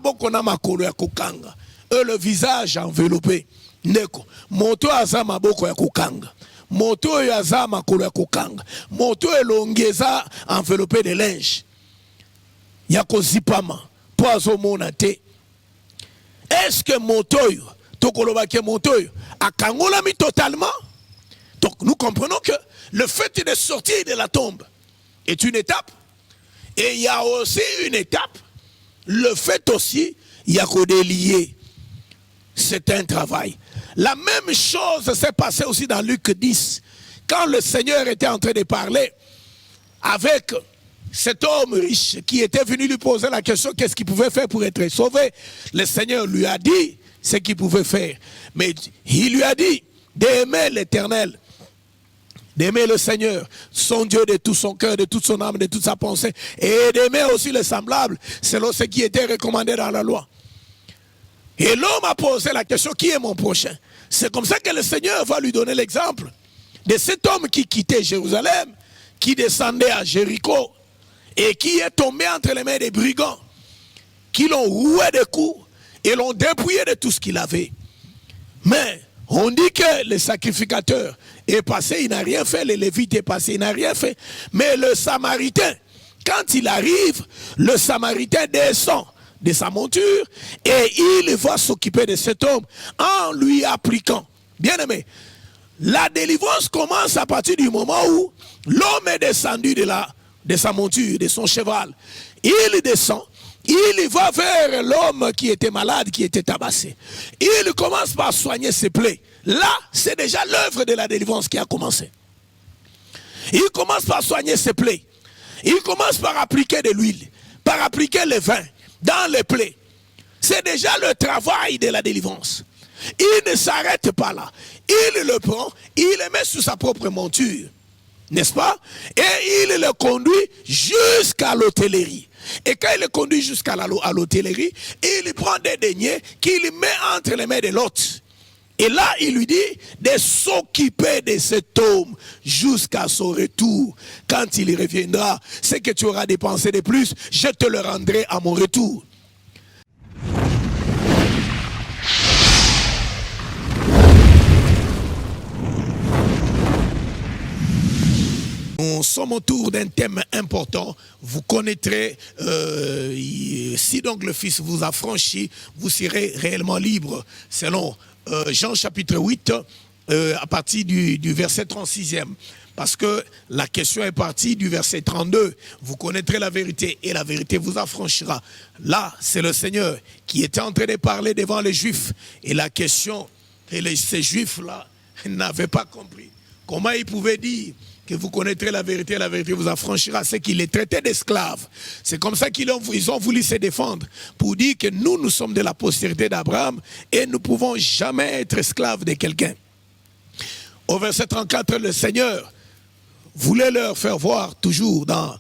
maboko na makolo ya kokanga. Le visage enveloppé. Neko. Moto aza maboko ya kokanga. Moto yaza makolo ya kokanga. Moto elongeza enveloppé de linge. Yako zipama. Poazo mona te. Est-ce que motoyo, tokolobake motoyo, a kangolami totalement? Donc nous comprenons que le fait de sortir de la tombe est une étape. Et il y a aussi une étape. Le fait aussi, il y a qu'au délier. C'est un travail. La même chose s'est passée aussi dans Luc 10. Quand le Seigneur était en train de parler avec cet homme riche qui était venu lui poser la question qu'est-ce qu'il pouvait faire pour être sauvé. Le Seigneur lui a dit ce qu'il pouvait faire. Mais il lui a dit d'aimer l'Éternel, d'aimer le Seigneur, son Dieu de tout son cœur, de toute son âme, de toute sa pensée, et d'aimer aussi le semblable selon ce qui était recommandé dans la loi. Et l'homme a posé la question, qui est mon prochain? C'est comme ça que le Seigneur va lui donner l'exemple de cet homme qui quittait Jérusalem, qui descendait à Jéricho, et qui est tombé entre les mains des brigands, qui l'ont roué de coups et l'ont dépouillé de tout ce qu'il avait. Mais on dit que le sacrificateur est passé, il n'a rien fait, le Lévite est passé, il n'a rien fait. Mais le Samaritain, quand il arrive, le Samaritain descend de sa monture et il va s'occuper de cet homme en lui appliquant. Bien aimé, la délivrance commence à partir du moment où l'homme est descendu de sa monture, de son cheval. Il descend, il va vers l'homme qui était malade, qui était tabassé. Il commence par soigner ses plaies. Là, c'est déjà l'œuvre de la délivrance qui a commencé. Il commence par soigner ses plaies. Il commence par appliquer de l'huile, par appliquer le vin dans les plaies. C'est déjà le travail de la délivrance. Il ne s'arrête pas là. Il le prend, il le met sous sa propre monture. N'est-ce pas? Et il le conduit jusqu'à l'hôtellerie. Et quand il le conduit jusqu'à l'hôtellerie, il prend des deniers qu'il met entre les mains de l'hôte. Et là, il lui dit de s'occuper de cet homme jusqu'à son retour. Quand il reviendra, ce que tu auras dépensé de plus, je te le rendrai à mon retour. Nous sommes autour d'un thème important. Vous connaîtrez, si donc le Fils vous a franchi, vous serez réellement libre. Selon Jean chapitre 8, à partir du verset 36e. Parce que la question est partie du verset 32. Vous connaîtrez la vérité et la vérité vous affranchira. Là, c'est le Seigneur qui était en train de parler devant les Juifs. Et la question, ces Juifs-là n'avaient pas compris. Comment ils pouvaient dire que vous connaîtrez la vérité vous affranchira, c'est qu'il les traitait d'esclaves. C'est comme ça qu'ils ont voulu se défendre, pour dire que nous sommes de la postérité d'Abraham et nous ne pouvons jamais être esclaves de quelqu'un. Au verset 34, le Seigneur voulait leur faire voir, toujours dans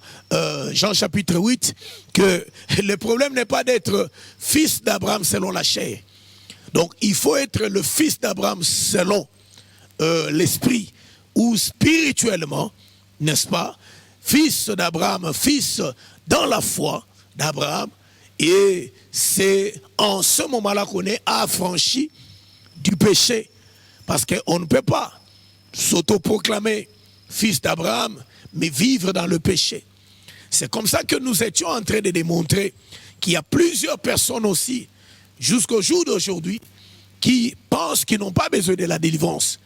Jean chapitre 8, que le problème n'est pas d'être fils d'Abraham selon la chair. Donc il faut être le fils d'Abraham selon l'esprit, ou spirituellement, n'est-ce pas, fils d'Abraham, fils dans la foi d'Abraham, et c'est en ce moment-là qu'on est affranchi du péché, parce qu'on ne peut pas s'autoproclamer fils d'Abraham, mais vivre dans le péché. C'est comme ça que nous étions en train de démontrer qu'il y a plusieurs personnes aussi, jusqu'au jour d'aujourd'hui, qui pensent qu'ils n'ont pas besoin de la délivrance,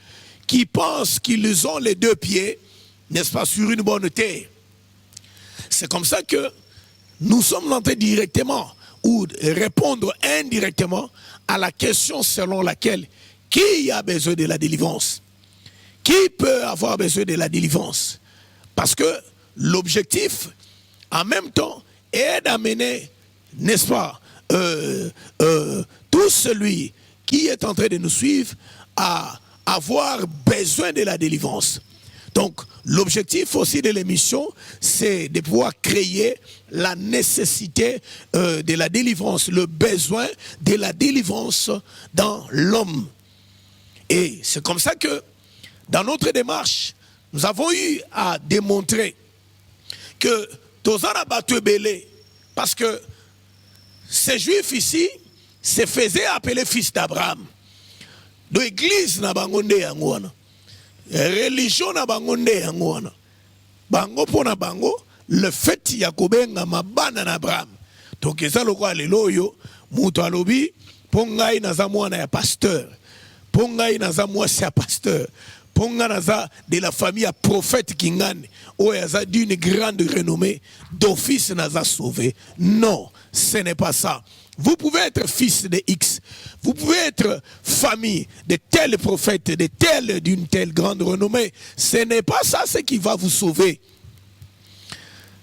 qui pensent qu'ils ont les deux pieds, n'est-ce pas, sur une bonne terre. C'est comme ça que nous sommes entrés directement ou répondre indirectement à la question selon laquelle qui a besoin de la délivrance? Qui peut avoir besoin de la délivrance? Parce que l'objectif, en même temps, est d'amener, n'est-ce pas, tout celui qui est en train de nous suivre à avoir besoin de la délivrance. Donc, l'objectif aussi de l'émission, c'est de pouvoir créer la nécessité de la délivrance, le besoin de la délivrance dans l'homme. Et c'est comme ça que, dans notre démarche, nous avons eu à démontrer que Tozana Batue Belé, parce que ces juifs ici se faisaient appeler fils d'Abraham. De l'église na bangonde yangwana. Religion na bangonde yangwana. Bango pona bango, le fait yakobenga mabana na Abraham. Donc ça le quoi leloyo, muto alobi, pongai naza mwana ya pasteur. Pongai naza mwasi ya pasteur. Ponga naza de la famille à prophète Kingane. Oyaza d'une grande renommée, d'office naza sauvé. Non, ce n'est pas ça. Vous pouvez être fils de X. Vous pouvez être famille de tel prophète, d'une telle grande renommée. Ce n'est pas ça ce qui va vous sauver.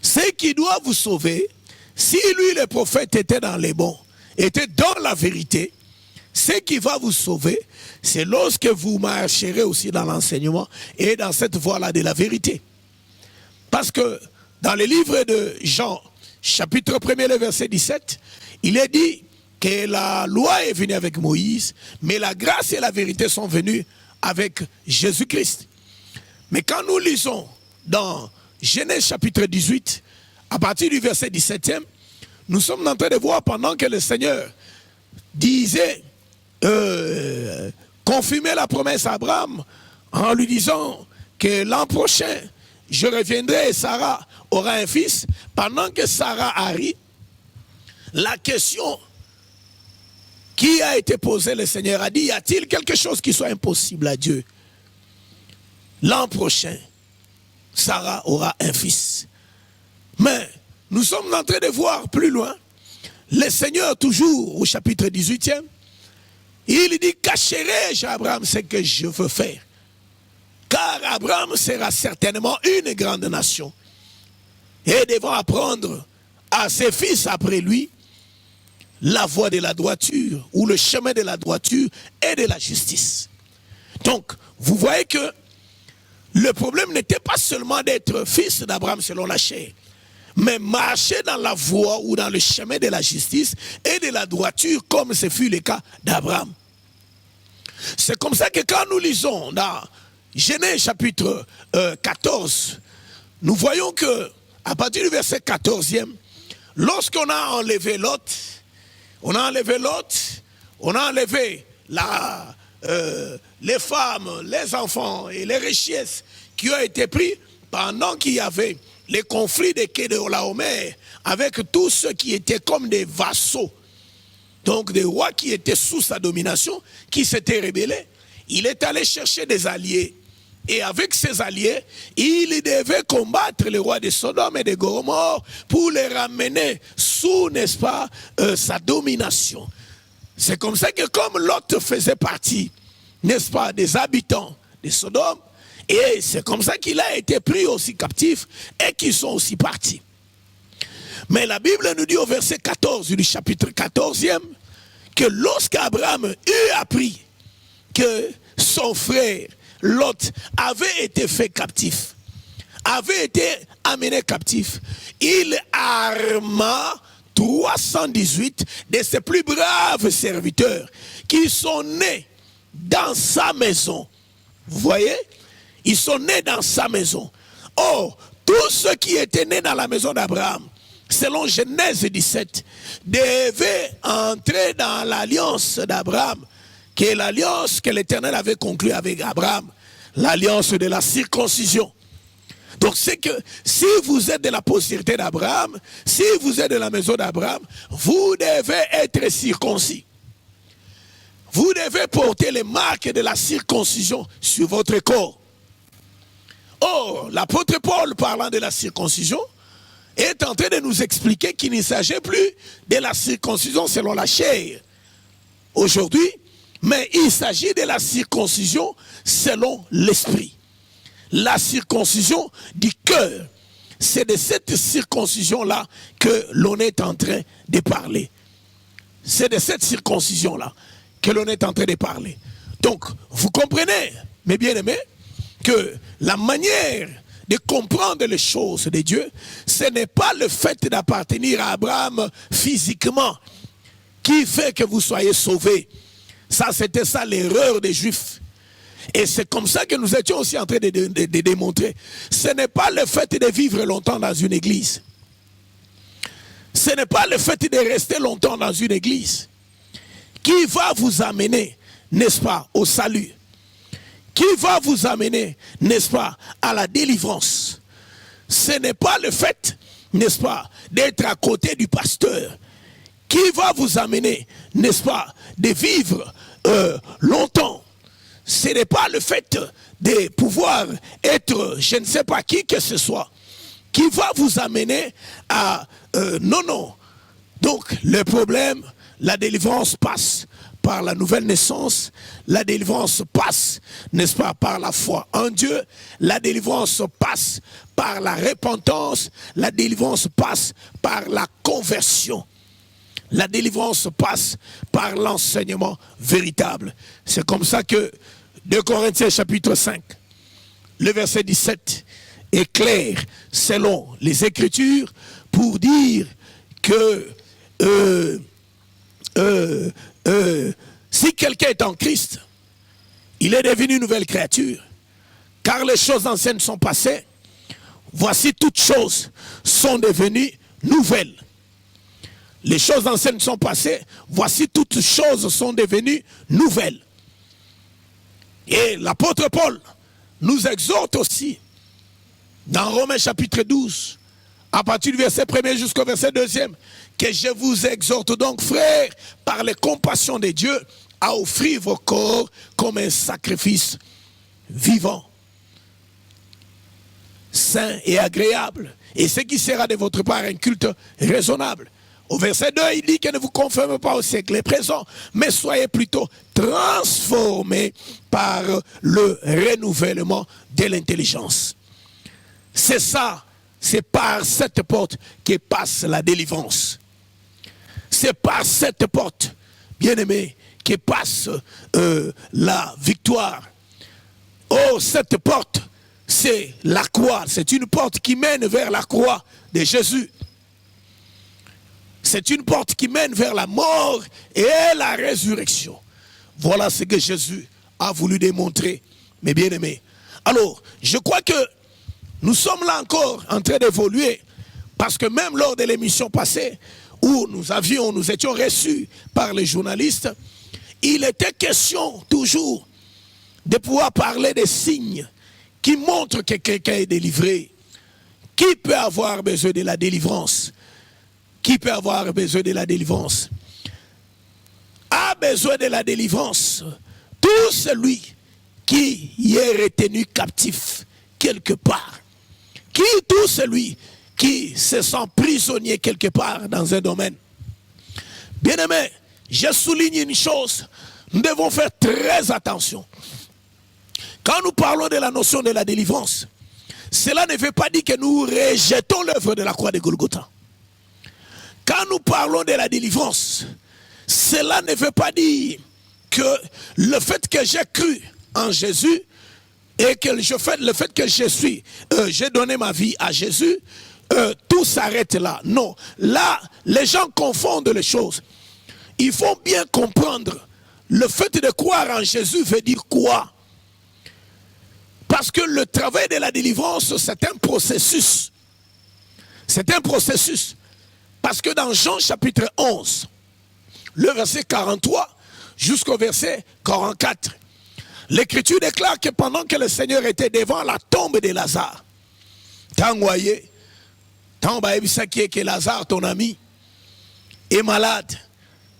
Ce qui doit vous sauver, si lui le prophète était dans les bons, était dans la vérité, ce qui va vous sauver, c'est lorsque vous marcherez aussi dans l'enseignement et dans cette voie-là de la vérité. Parce que dans le livre de Jean, chapitre 1er, le verset 17, il est dit que la loi est venue avec Moïse, mais la grâce et la vérité sont venues avec Jésus-Christ. Mais quand nous lisons dans Genèse chapitre 18, à partir du verset 17e, nous sommes en train de voir pendant que le Seigneur disait, confirmer la promesse à Abraham en lui disant que l'an prochain, je reviendrai et Sarah aura un fils. Pendant que Sarah arrive, la question qui a été posée, le Seigneur a dit, y a-t-il quelque chose qui soit impossible à Dieu? L'an prochain, Sarah aura un fils. Mais nous sommes en train de voir plus loin, le Seigneur toujours au chapitre 18e, il dit, cacherai-je à Abraham ce que je veux faire? Car Abraham sera certainement une grande nation. Et devant apprendre à ses fils après lui la voie de la droiture, ou le chemin de la droiture et de la justice. Donc, vous voyez que le problème n'était pas seulement d'être fils d'Abraham selon la chair, mais marcher dans la voie ou dans le chemin de la justice et de la droiture, comme ce fut le cas d'Abraham. C'est comme ça que quand nous lisons dans Genèse chapitre 14, nous voyons que à partir du verset 14e, lorsqu'on a enlevé Lot, on a enlevé les femmes, les enfants et les richesses qui ont été pris pendant qu'il y avait les conflits de Kedorlaomer avec tous ceux qui étaient comme des vassaux, donc des rois qui étaient sous sa domination, qui s'étaient rebellés. Il est allé chercher des alliés. Et avec ses alliés, il devait combattre les rois de Sodome et de Gomorrhe pour les ramener sous, n'est-ce pas, sa domination. C'est comme ça que comme Lot faisait partie, n'est-ce pas, des habitants de Sodome, et c'est comme ça qu'il a été pris aussi captif et qu'ils sont aussi partis. Mais la Bible nous dit au verset 14 du chapitre 14e que lorsqu'Abraham eut appris que son frère Lot avait été fait captif, avait été amené captif, il arma 318 de ses plus braves serviteurs qui sont nés dans sa maison. Vous voyez? Ils sont nés dans sa maison. Or, tous ceux qui étaient nés dans la maison d'Abraham, selon Genèse 17, devaient entrer dans l'alliance d'Abraham, qui est l'alliance que l'Éternel avait conclue avec Abraham, l'alliance de la circoncision. Donc c'est que si vous êtes de la postérité d'Abraham, si vous êtes de la maison d'Abraham, vous devez être circoncis. Vous devez porter les marques de la circoncision sur votre corps. Or, l'apôtre Paul, parlant de la circoncision, est en train de nous expliquer qu'il ne s'agit plus de la circoncision selon la chair aujourd'hui, mais il s'agit de la circoncision selon l'esprit. La circoncision du cœur. C'est de cette circoncision-là que l'on est en train de parler. C'est de cette circoncision-là que l'on est en train de parler. Donc, vous comprenez, mes bien-aimés, que la manière de comprendre les choses de Dieu, ce n'est pas le fait d'appartenir à Abraham physiquement qui fait que vous soyez sauvés. Ça, c'était ça l'erreur des Juifs. Et c'est comme ça que nous étions aussi en train de démontrer. Ce n'est pas le fait de vivre longtemps dans une église. Ce n'est pas le fait de rester longtemps dans une église qui va vous amener, n'est-ce pas, au salut, qui va vous amener, n'est-ce pas, à la délivrance. Ce n'est pas le fait, n'est-ce pas, d'être à côté du pasteur qui va vous amener, n'est-ce pas, de vivre longtemps. Ce n'est pas le fait de pouvoir être, je ne sais pas qui que ce soit, qui va vous amener à... non. Donc, le problème, la délivrance passe par la nouvelle naissance, la délivrance passe, n'est-ce pas, par la foi en Dieu, la délivrance passe par la repentance, la délivrance passe par la conversion. La délivrance passe par l'enseignement véritable. C'est comme ça que 2 Corinthiens chapitre 5, le verset 17 est clair selon les Écritures pour dire que si quelqu'un est en Christ, il est devenu une nouvelle créature. Car les choses anciennes sont passées, voici toutes choses sont devenues nouvelles. Les choses anciennes sont passées, voici toutes choses sont devenues nouvelles. Et l'apôtre Paul nous exhorte aussi, dans Romains chapitre 12, à partir du verset 1er jusqu'au verset 2e, que je vous exhorte donc, frères, par les compassions de Dieu, à offrir vos corps comme un sacrifice vivant, saint et agréable, et ce qui sera de votre part un culte raisonnable. Au verset 2, il dit que ne vous conformez pas au siècle présent, mais soyez plutôt transformés par le renouvellement de l'intelligence. C'est ça, c'est par cette porte que passe la délivrance. C'est par cette porte, bien-aimé, que passe la victoire. Oh, cette porte, c'est la croix. C'est une porte qui mène vers la croix de Jésus. C'est une porte qui mène vers la mort et la résurrection. Voilà ce que Jésus a voulu démontrer, mes bien-aimés. Alors, je crois que nous sommes là encore en train d'évoluer, parce que même lors de l'émission passée, où nous étions reçus par les journalistes, il était question toujours de pouvoir parler des signes qui montrent que quelqu'un est délivré. Qui peut avoir besoin de la délivrance? Qui peut avoir besoin de la délivrance? A besoin de la délivrance tout celui qui y est retenu captif quelque part. Tout celui qui se sent prisonnier quelque part dans un domaine. Bien-aimé, je souligne une chose, nous devons faire très attention. Quand nous parlons de la notion de la délivrance, cela ne veut pas dire que nous rejetons l'œuvre de la croix de Golgotha. Quand nous parlons de la délivrance, cela ne veut pas dire que le fait que j'ai cru en Jésus et que le fait que j'ai donné ma vie à Jésus, tout s'arrête là. Non, là, les gens confondent les choses. Il faut bien comprendre, le fait de croire en Jésus veut dire quoi? Parce que le travail de la délivrance, c'est un processus. C'est un processus. Parce que dans Jean chapitre 11, le verset 43 jusqu'au verset 44, l'Écriture déclare que pendant que le Seigneur était devant la tombe de Lazare, tant voyez, tant que Lazare, ton ami, est malade,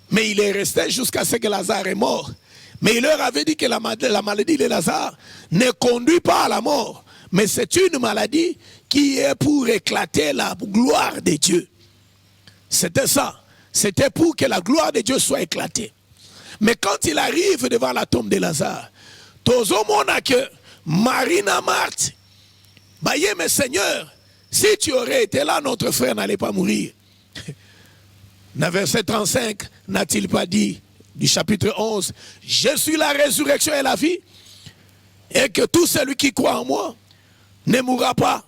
mais il est resté jusqu'à ce que Lazare est mort. Mais il leur avait dit que la maladie de Lazare ne conduit pas à la mort, mais c'est une maladie qui est pour éclater la gloire de Dieu. C'était ça. C'était pour que la gloire de Dieu soit éclatée. Mais quand il arrive devant la tombe de Lazare, tous au monde que Marie n'a Marthe, baillez mes seigneurs, si tu aurais été là, notre frère n'allait pas mourir. Dans verset 35, n'a-t-il pas dit du chapitre 11, je suis la résurrection et la vie, et que tout celui qui croit en moi ne mourra pas,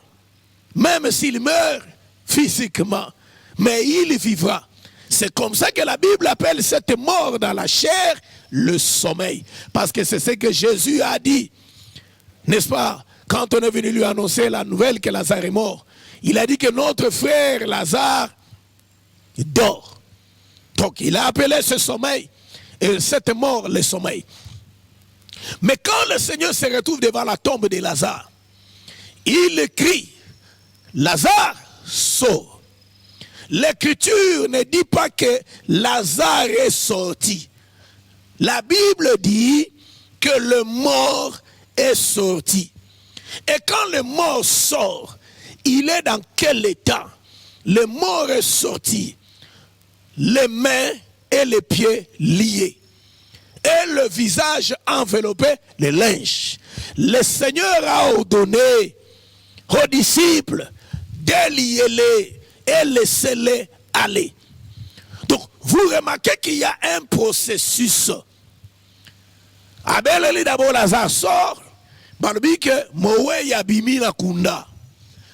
même s'il meurt physiquement, mais il vivra. C'est comme ça que la Bible appelle cette mort dans la chair le sommeil, parce que c'est ce que Jésus a dit, n'est-ce pas? Quand on est venu lui annoncer la nouvelle que Lazare est mort, il a dit que notre frère Lazare dort. Donc il a appelé ce sommeil et cette mort le sommeil. Mais quand le Seigneur se retrouve devant la tombe de Lazare, il crie, Lazare, sort. L'écriture ne dit pas que Lazare est sorti. La Bible dit que le mort est sorti. Et quand le mort sort, il est dans quel état? Le mort est sorti, les mains et les pieds liés, et le visage enveloppé de linge. Le Seigneur a ordonné aux disciples de lier-les et laisser-les aller. Donc, vous remarquez qu'il y a un processus. Abel eli d'abord Lazare sort, balobi que mowe ya bimi na kunda.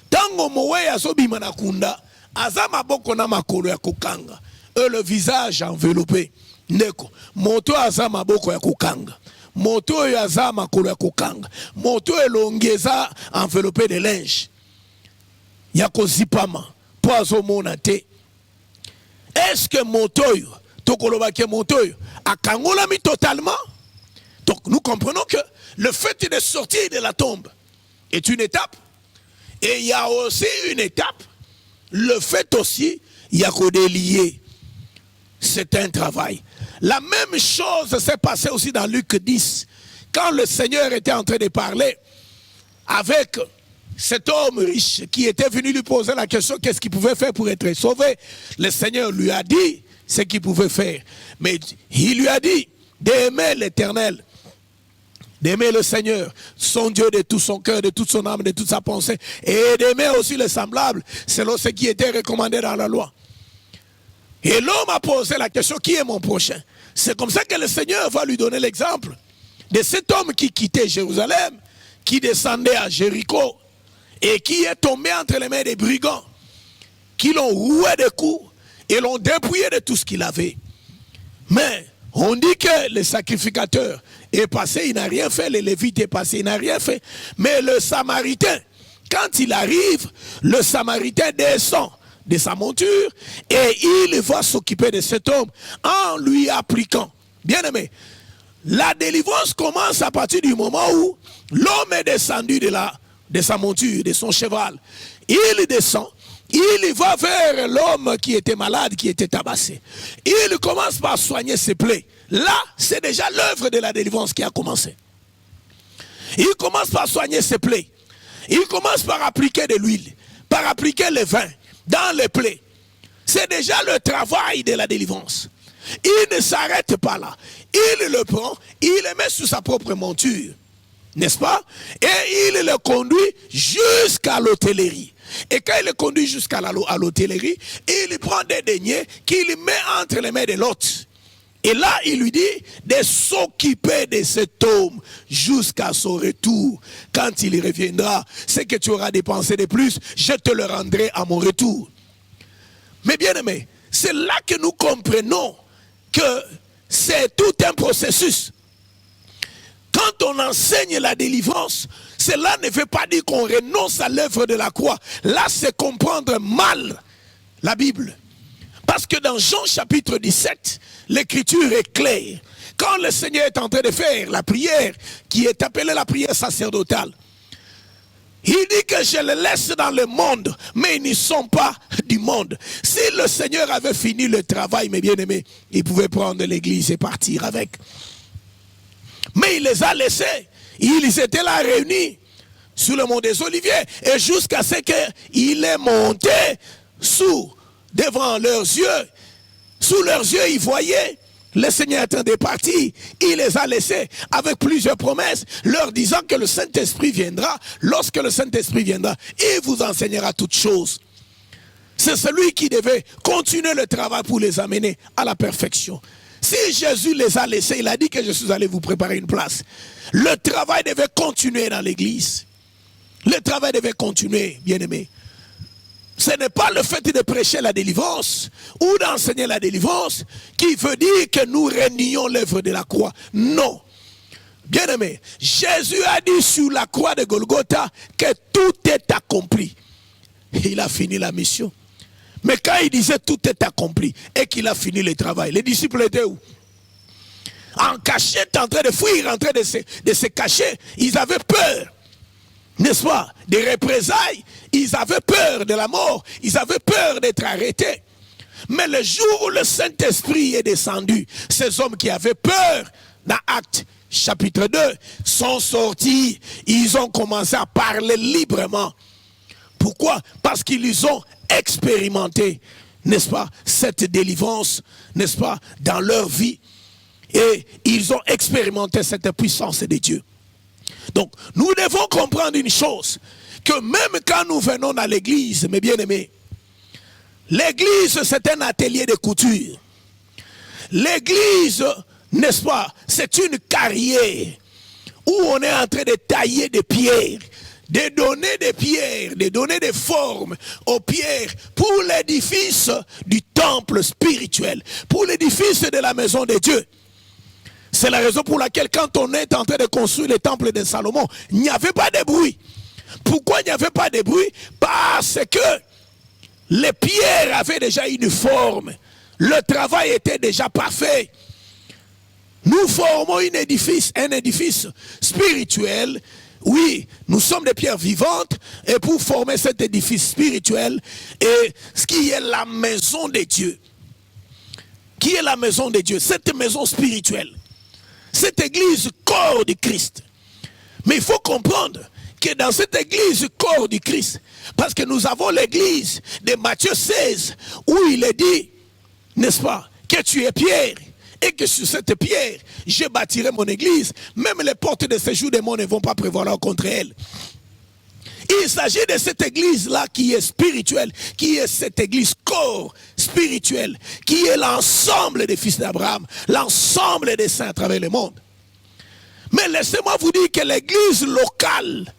Tango mowe ya so bima na kunda, azama boko na makolo ya kokanga. Le visage enveloppé. Neko, moto azama boko ya kokanga. Moto ya azama makolo ya kokanga. Moto elongeza enveloppé de linge. Ya kozipama. Po azomona te. Est-ce que motoyo, tokoloba ke motoyo, akangolami totalement? Donc nous comprenons que le fait de sortir de la tombe est une étape. Et il y a aussi une étape. Le fait aussi, il y a qu'au délier. C'est un travail. La même chose s'est passée aussi dans Luc 10. Quand le Seigneur était en train de parler avec cet homme riche qui était venu lui poser la question, qu'est-ce qu'il pouvait faire pour être sauvé? Le Seigneur lui a dit ce qu'il pouvait faire. Mais il lui a dit d'aimer l'Éternel, d'aimer le Seigneur, son Dieu de tout son cœur, de toute son âme, de toute sa pensée, et d'aimer aussi le semblable, selon ce qui était recommandé dans la loi. Et l'homme a posé la question, qui est mon prochain? C'est comme ça que le Seigneur va lui donner l'exemple de cet homme qui quittait Jérusalem, qui descendait à Jéricho, et qui est tombé entre les mains des brigands, qui l'ont roué de coups, et l'ont dépouillé de tout ce qu'il avait. Mais on dit que le sacrificateur est passé, il n'a rien fait, le Lévite est passé, il n'a rien fait. Mais le Samaritain, quand il arrive, le Samaritain descend de sa monture et il va s'occuper de cet homme en lui appliquant. Bien aimé, la délivrance commence à partir du moment où l'homme est descendu de sa monture, de son cheval. Il descend. Il va vers l'homme qui était malade, qui était tabassé. Il commence par soigner ses plaies. Là, c'est déjà l'œuvre de la délivrance qui a commencé. Il commence par soigner ses plaies. Il commence par appliquer de l'huile, par appliquer le vin dans les plaies. C'est déjà le travail de la délivrance. Il ne s'arrête pas là. Il le prend, il le met sous sa propre monture. N'est-ce pas? Et il le conduit jusqu'à l'hôtellerie. Et quand il le conduit jusqu'à l'hôtellerie, il prend des deniers qu'il met entre les mains de l'hôte. Et là, il lui dit de s'occuper de cet homme jusqu'à son retour. Quand il reviendra, ce que tu auras dépensé de plus, je te le rendrai à mon retour. Mais bien aimé, c'est là que nous comprenons que c'est tout un processus. Quand on enseigne la délivrance, cela ne veut pas dire qu'on renonce à l'œuvre de la croix. Là, c'est comprendre mal la Bible. Parce que dans Jean chapitre 17, l'écriture est claire. Quand le Seigneur est en train de faire la prière, qui est appelée la prière sacerdotale, il dit que je les laisse dans le monde, mais ils ne sont pas du monde. Si le Seigneur avait fini le travail, mes bien-aimés, il pouvait prendre l'église et partir avec. Mais il les a laissés. Ils étaient là réunis sous le mont des Oliviers. Et jusqu'à ce qu'il est monté devant leurs yeux. Sous leurs yeux, ils voyaient le Seigneur étant parti. Il les a laissés avec plusieurs promesses, leur disant que le Saint-Esprit viendra. Lorsque le Saint-Esprit viendra, il vous enseignera toutes choses. C'est celui qui devait continuer le travail pour les amener à la perfection. Si Jésus les a laissés, il a dit que je suis allé vous préparer une place. Le travail devait continuer dans l'église. Le travail devait continuer, bien-aimé. Ce n'est pas le fait de prêcher la délivrance ou d'enseigner la délivrance qui veut dire que nous renions l'œuvre de la croix. Non. Bien-aimé, Jésus a dit sur la croix de Golgotha que tout est accompli. Il a fini la mission. Mais quand il disait tout est accompli et qu'il a fini le travail, les disciples étaient où? En cachette, en train de fuir, en train de se cacher. Ils avaient peur, n'est-ce pas, des représailles. Ils avaient peur de la mort. Ils avaient peur d'être arrêtés. Mais le jour où le Saint-Esprit est descendu, ces hommes qui avaient peur, dans Actes chapitre 2, sont sortis. Ils ont commencé à parler librement. Pourquoi? Parce qu'ils ont expérimenté, n'est-ce pas, cette délivrance, n'est-ce pas, dans leur vie. Et ils ont expérimenté cette puissance de Dieu. Donc, nous devons comprendre une chose, que même quand nous venons dans l'église, mes bien-aimés, l'église c'est un atelier de couture. L'église, n'est-ce pas, c'est une carrière où on est en train de tailler des pierres, de donner des pierres, de donner des formes aux pierres pour l'édifice du temple spirituel, pour l'édifice de la maison de Dieu. C'est la raison pour laquelle quand on est en train de construire le temple de Salomon, il n'y avait pas de bruit. Pourquoi il n'y avait pas de bruit? Parce que les pierres avaient déjà une forme. Le travail était déjà parfait. Nous formons un édifice spirituel. Oui, nous sommes des pierres vivantes. Et pour former cet édifice spirituel, et ce qui est la maison de Dieu. Qui est la maison de Dieu? Cette maison spirituelle. Cette église, corps du Christ. Mais il faut comprendre que dans cette église, corps du Christ, parce que nous avons l'église de Matthieu 16, où il est dit, n'est-ce pas, que tu es pierre, et que sur cette pierre, je bâtirai mon église, même les portes de séjour des mondes ne vont pas prévaloir contre elle. Il s'agit de cette église-là qui est spirituelle, qui est cette église corps spirituel, qui est l'ensemble des fils d'Abraham, l'ensemble des saints à travers le monde. Mais laissez-moi vous dire que l'église locale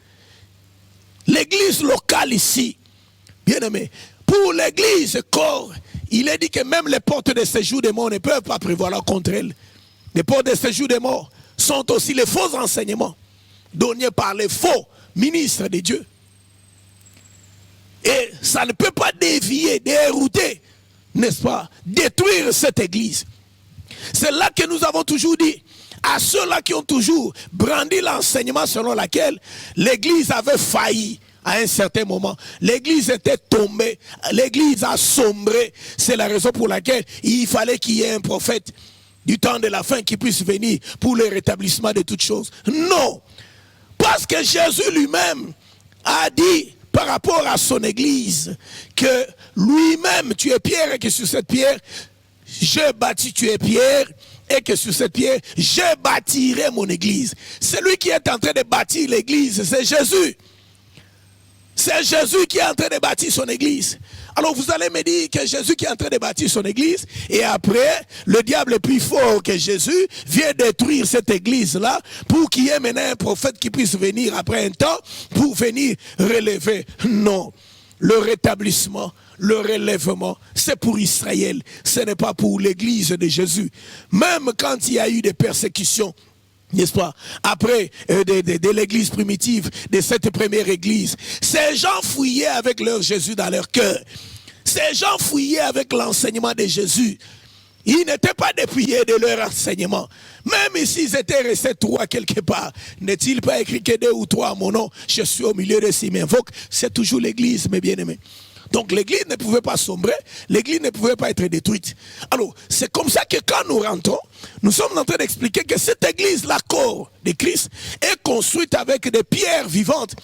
ici, bien aimé, pour l'église corps, il est dit que même les portes de séjour des morts ne peuvent pas prévaloir contre elle. Les portes de séjour des morts sont aussi les faux enseignements donnés par les faux ministres de Dieu. Et ça ne peut pas dévier, dérouter, n'est-ce pas, détruire cette église. C'est là que nous avons toujours dit à ceux-là qui ont toujours brandi l'enseignement selon lequel l'église avait failli à un certain moment. L'église était tombée, l'église a sombré. C'est la raison pour laquelle il fallait qu'il y ait un prophète du temps de la fin qui puisse venir pour le rétablissement de toutes choses. Non, parce que Jésus lui-même a dit par rapport à son église que lui-même tu es pierre et que sur cette pierre je bâtis, tu es pierre et que sur cette pierre je bâtirai mon église. Celui qui est en train de bâtir l'église, c'est Jésus. C'est Jésus qui est en train de bâtir son église. Alors vous allez me dire que Jésus qui est en train de bâtir son église, et après, le diable est plus fort que Jésus, vient détruire cette église-là, pour qu'il y ait maintenant un prophète qui puisse venir après un temps, pour venir relever. Non, le rétablissement, le relèvement, c'est pour Israël, ce n'est pas pour l'église de Jésus. Même quand il y a eu des persécutions, n'est-ce pas, après de l'église primitive, de cette première église, ces gens fouillaient avec leur Jésus dans leur cœur. Ces gens fouillaient avec l'enseignement de Jésus. Ils n'étaient pas dépouillés de leur enseignement. Même s'ils étaient restés trois quelque part, n'est-il pas écrit que 2 ou 3 à mon nom, je suis au milieu de s'ils m'invoquent? C'est toujours l'église, mes bien-aimés. Donc l'église ne pouvait pas sombrer, l'église ne pouvait pas être détruite. Alors, c'est comme ça que quand nous rentrons, nous sommes en train d'expliquer que cette église, la corps de Christ, est construite avec des pierres vivantes,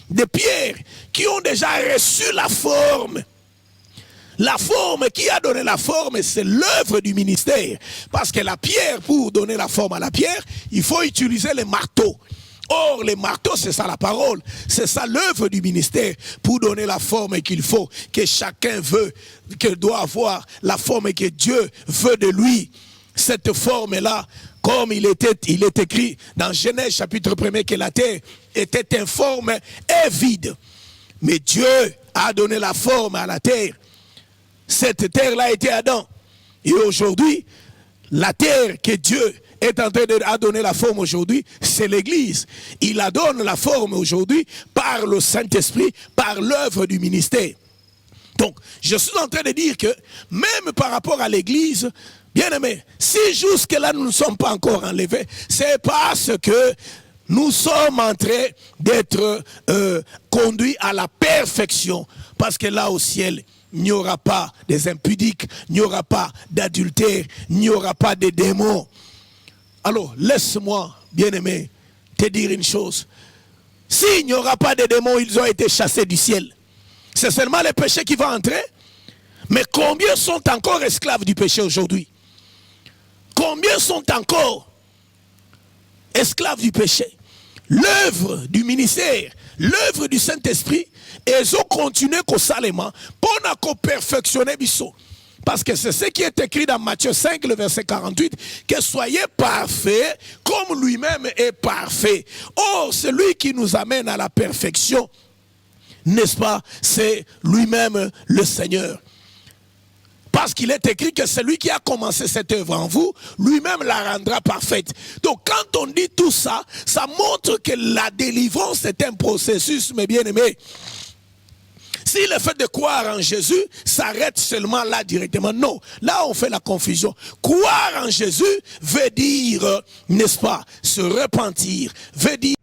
des pierres qui ont déjà reçu la forme. La forme, qui a donné la forme, c'est l'œuvre du ministère. Parce que la pierre, pour donner la forme à la pierre, il faut utiliser les marteaux. Or, les marteaux, c'est ça la parole. C'est ça l'œuvre du ministère pour donner la forme qu'il faut, que chacun veut, que doit avoir la forme que Dieu veut de lui. Cette forme-là, comme il est écrit dans Genèse chapitre 1er, que la terre était informe et vide. Mais Dieu a donné la forme à la terre. Cette terre-là était Adam. Et aujourd'hui, la terre que Dieu est en train de donner la forme aujourd'hui, c'est l'église. Il la donne la forme aujourd'hui par le Saint-Esprit, par l'œuvre du ministère. Donc, je suis en train de dire que, même par rapport à l'église, bien aimé, si jusque-là nous ne sommes pas encore enlevés, c'est parce que nous sommes en train d'être conduits à la perfection. Parce que là au ciel, il n'y aura pas des impudiques, il n'y aura pas d'adultère, il n'y aura pas de démons. Alors, laisse-moi, bien-aimé, te dire une chose. S'il n'y aura pas de démons, ils ont été chassés du ciel. C'est seulement le péché qui va entrer. Mais combien sont encore esclaves du péché aujourd'hui? Combien sont encore esclaves du péché? L'œuvre du ministère, l'œuvre du Saint-Esprit, ils ont continué constamment pour perfectionner Bissot. Parce que c'est ce qui est écrit dans Matthieu 5, le verset 48, que soyez parfaits comme lui-même est parfait. Or, celui qui nous amène à la perfection, n'est-ce pas, c'est lui-même le Seigneur. Parce qu'il est écrit que celui qui a commencé cette œuvre en vous, lui-même la rendra parfaite. Donc quand on dit tout ça, ça montre que la délivrance est un processus, mes bien-aimés. Si le fait de croire en Jésus s'arrête seulement là directement, non. Là, on fait la confusion. Croire en Jésus veut dire, n'est-ce pas, se repentir, veut dire